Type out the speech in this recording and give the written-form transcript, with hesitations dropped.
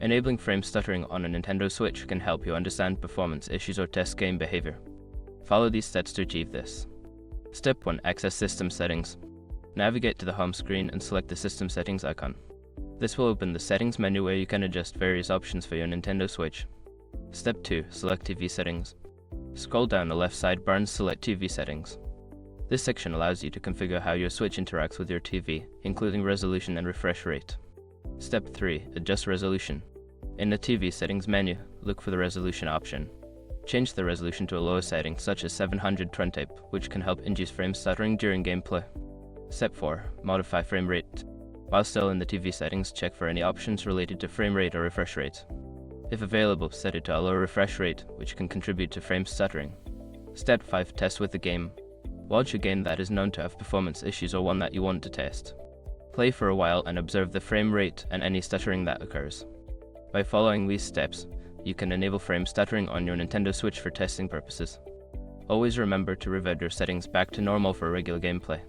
Enabling frame stuttering on a Nintendo Switch can help you understand performance issues or test game behavior. Follow these steps to achieve this. Step 1. Access System Settings. Navigate to the home screen and select the System Settings icon. This will open the Settings menu where you can adjust various options for your Nintendo Switch. Step 2. Select TV Settings. Scroll down the left sidebar and select TV Settings. This section allows you to configure how your Switch interacts with your TV, including resolution and refresh rate. Step 3. Adjust Resolution. In the TV Settings menu, look for the Resolution option. Change the resolution to a lower setting such as 720p, which can help induce frame stuttering during gameplay. Step 4. Modify Frame Rate. While still in the TV settings, check for any options related to frame rate or refresh rate. If available, set it to a lower refresh rate, which can contribute to frame stuttering. Step 5. Test with the game. Launch a game that is known to have performance issues or one that you want to test. Play for a while and observe the frame rate and any stuttering that occurs. By following these steps, you can enable frame stuttering on your Nintendo Switch for testing purposes. Always remember to revert your settings back to normal for regular gameplay.